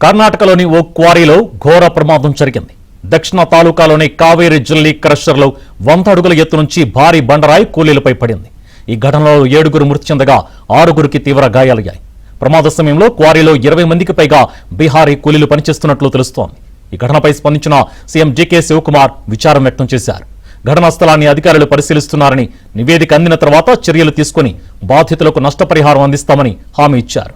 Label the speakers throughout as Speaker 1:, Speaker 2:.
Speaker 1: కర్ణాటకలోని ఓ క్వారీలో ఘోర ప్రమాదం జరిగింది. దక్షిణ తాలూకాలోని కావేరి జిల్లీ క్రషర్లో 100 అడుగుల ఎత్తు నుంచి భారీ బండరాయి కూలీలపై పడింది. ఈ ఘటనలో 7గురు మృతి చెందగా 6గురికి తీవ్ర గాయాలయ్యాయి. ప్రమాద సమయంలో క్వారీలో 20 మందికి పైగా బీహారీ కూలీలు పనిచేస్తున్నట్లు తెలుస్తోంది. ఈ ఘటనపై స్పందించిన సీఎం జీకే శివకుమార్ విచారం వ్యక్తం చేశారు. ఘటనా స్థలాన్ని అధికారులు పరిశీలిస్తున్నారని, నివేదిక అందిన తర్వాత చర్యలు తీసుకుని బాధితులకు నష్టపరిహారం అందిస్తామని హామీ ఇచ్చారు.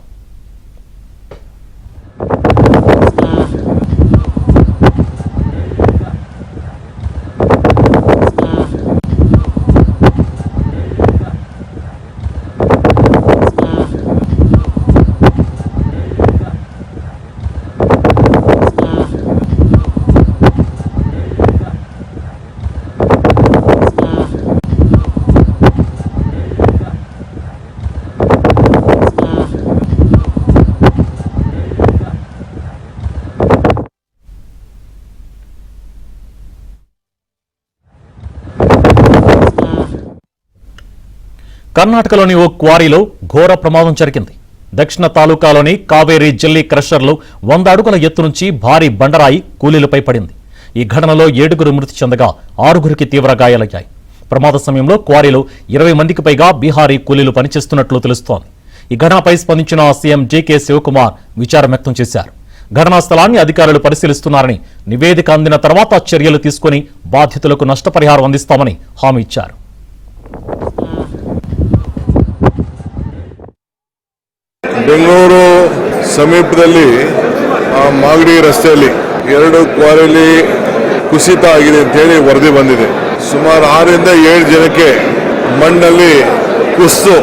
Speaker 1: కర్ణాటకలోని ఓ క్వారీలో ఘోర ప్రమాదం జరిగింది. దక్షిణ తాలూకాలోని కావేరి జిల్లీ క్రషర్లో 100 అడుగుల ఎత్తు నుంచి భారీ బండరాయి కూలీలపై పడింది. ఈ ఘటనలో 7గురు మృతి చెందగా 6గురికి తీవ్ర గాయాలయ్యాయి. ప్రమాద సమయంలో క్వారీలో 20 మందికి పైగా బీహారీ కూలీలు పనిచేస్తున్నట్లు తెలుస్తోంది. ఈ ఘటనపై స్పందించిన సీఎం జీకే శివకుమార్ విచారం వ్యక్తం చేశారు. ఘటనా స్థలాన్ని అధికారులు పరిశీలిస్తున్నారని, నివేదిక అందిన తర్వాత చర్యలు తీసుకుని బాధితులకు నష్టపరిహారం అందిస్తామని హామీ ఇచ్చారు.
Speaker 2: ಬೆಂಗಳೂರು ಸಮೀಪದಲ್ಲಿ ಮಾಗಡಿ ರಸ್ತೆಯಲ್ಲಿ 2 ಕ್ವಾರಿಲಿ ಕುಸಿತ ಆಗಿದೆ ಅಂತ ಹೇಳಿ ವರದಿ ಬಂದಿದೆ. ಸುಮಾರು 6 ರಿಂದ 7 ಜನಕ್ಕೆ ಮಣ್ಣಲ್ಲಿ ಕುಸಿದು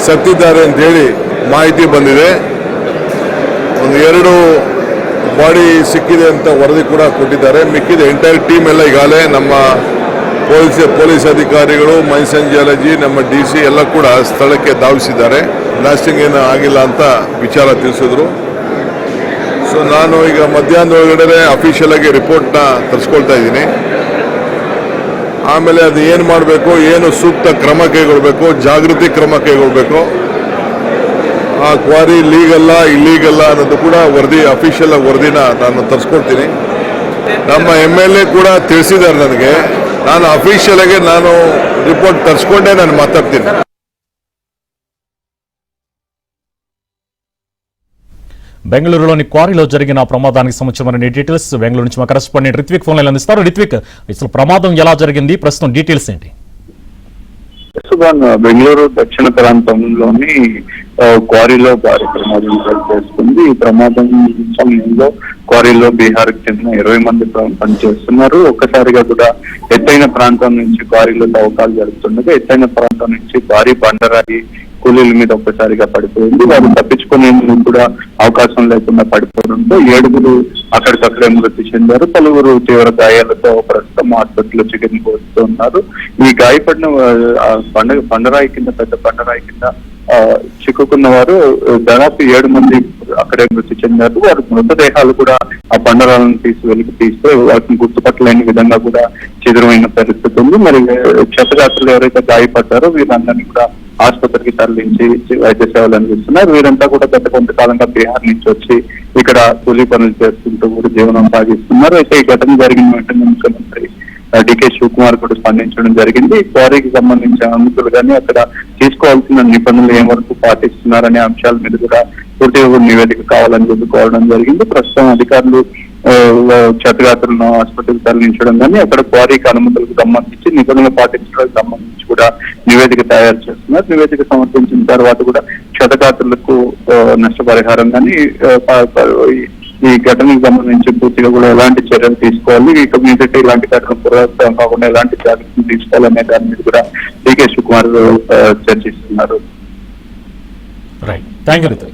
Speaker 2: ಸತ್ತಿದ್ದಾರೆ ಅಂತ ಹೇಳಿ ಮಾಹಿತಿ ಬಂದಿದೆ. ಒಂದು 2 ಬಾಡಿ ಸಿಕ್ಕಿದೆ ಅಂತ ವರದಿ ಕೂಡ ಕೊಟ್ಟಿದ್ದಾರೆ. ಮಿಕ್ಕಿದ ಎಂಟೈರ್ ಟೀಮ್ ಎಲ್ಲ ಈಗಾಗಲೇ ನಮ್ಮ ಪೊಲೀಸ್ ಅಧಿಕಾರಿಗಳು, ಮೈಸನ್ ಜಿಯಾಲಜಿ, ನಮ್ಮ DC ಎಲ್ಲ ಕೂಡ ಸ್ಥಳಕ್ಕೆ ಧಾವಿಸಿದ್ದಾರೆ. ಬ್ಲಾಸ್ಟಿಂಗ್ ಏನು ಆಗಿಲ್ಲ ಅಂತ ವಿಚಾರ ತಿಳಿಸಿದ್ರು. ಸೊ ನಾನು ಈಗ ಮಧ್ಯಾಹ್ನದ ಒಳಗಡೆ ಅಫಿಷಿಯಲ್ ಆಗಿ ರಿಪೋರ್ಟ್ನ ತರಿಸ್ಕೊಳ್ತಾ ಇದ್ದೀನಿ. ಆಮೇಲೆ ಅದು ಏನು ಮಾಡಬೇಕು, ಏನು ಸೂಕ್ತ ಕ್ರಮ ಕೈಗೊಳ್ಳಬೇಕು, ಜಾಗೃತಿ ಕ್ರಮ ಕೈಗೊಳ್ಳಬೇಕು, ಆ ಕ್ವಾರಿ ಲೀಗಲ್ಲ ಇಲ್ಲೀಗಲ್ಲ ಅನ್ನೋದು ಕೂಡ ವರದಿ, ಅಫಿಷಿಯಲ್ ವರದಿನ ನಾನು ತರಿಸ್ಕೊಳ್ತೀನಿ. ನಮ್ಮ MLA ಕೂಡ ತಿಳಿಸಿದ್ದಾರೆ ನನಗೆ. ನಾನು ಅಫಿಷಿಯಲ್ ಆಗಿ ನಾನು ರಿಪೋರ್ಟ್ ತರಿಸ್ಕೊಂಡೇ ನಾನು ಮಾತಾಡ್ತೀನಿ.
Speaker 1: బెంగళూరులోని క్వారీలో జరిగిన ప్రమాదానికి సంబంధించిన డీటెయిల్స్ బెంగళూరు నుంచి మా కరెస్పాండెంట్ రిత్విక్ ఫోన్ లైన్ అందిస్తారు. రిత్విక్, అసలు ప్రమాదం ఎలా జరిగింది, ప్రస్తుతం డీటెయిల్స్ ఏంటి?
Speaker 3: బెంగళూరు దక్షిణ ప్రాంతంలోని క్వారీలో భారీ ప్రమాదం చేసుకుంది. ఈ ప్రమాదం సమయంలో క్వారీలో బీహార్కి చెందిన 20 మంది పనిచేస్తున్నారు. ఒక్కసారిగా కూడా ఎత్తైన ప్రాంతం నుంచి క్వారీలో తవ్వకాలు జరుగుతుండగా ఎత్తైన ప్రాంతం నుంచి భారీ బండరాయి కూలీల మీద ఒక్కసారిగా పడిపోయింది. వారు తప్పించుకునేందుకు కూడా అవకాశం లేకుండా పడిపోవడంతో 7గురు అక్కడికక్కడే మృతి చెందారు. పలువురు తీవ్ర గాయాలతో ప్రస్తుతం ఆసుపత్రిలో చికిత్స పొందుతున్నారు. ఈ గాయపడిన బండరాయి కింద, పెద్ద బండరాయి కింద చిక్కుకున్న వారు దాదాపు 7 మంది అక్కడే మృతి చెందారు. వారి మృతదేహాలు కూడా ఆ బండరాలను తీస్తే వాటిని గుర్తుపట్టలేని విధంగా కూడా చెదురైన పరిస్థితి ఉంది. మరి క్షతగాత్రులు ఎవరైతే గాయపడ్డారో వీరందరినీ కూడా ఆసుపత్రికి తరలించి వైద్య సేవలు అందిస్తున్నారు. వీరంతా కూడా గత కొంతకాలంగా బీహార్ నుంచి వచ్చి ఇక్కడ కూలీ పనులు చేసుకుంటూ కూడా జీవనం సాగిస్తున్నారు. అయితే ఈ ఘటన జరిగిన వెంటనే ముఖ్యమంత్రి DK శివకుమార్ కూడా స్పందించడం జరిగింది. క్వారీకి సంబంధించిన అనుమతులు కానీ అక్కడ తీసుకోవాల్సిన నిబంధనలు ఏ వరకు పాటిస్తున్నారనే అంశాల మీద కూడా పూర్తిగా నివేదిక కావాలని చెప్పి కోరడం జరిగింది. ప్రస్తుతం అధికారులు క్షతగాత్రులను ఆసుపత్రికి తరలించడం కానీ అక్కడ క్వారీకి అనుమతులకు సంబంధించి నిబంధనలు పాటించడానికి సంబంధించి కూడా నివేదిక తయారు చేస్తున్నారు. నివేదిక సమర్పించిన తర్వాత కూడా క్షతగాత్రులకు నష్టపరిహారం కానీ ఈ ఘటనకు సంబంధించి పూర్తిగా కూడా ఎలాంటి చర్యలు తీసుకోవాలి, ఇక మీదట ఇలాంటి ఘటన పునరావృతం కాకుండా ఎలాంటి జాగ్రత్తలు తీసుకోవాలనే దాని మీద కూడా DK శివకుమార్ చర్చిస్తున్నారు.
Speaker 1: Right, thank you.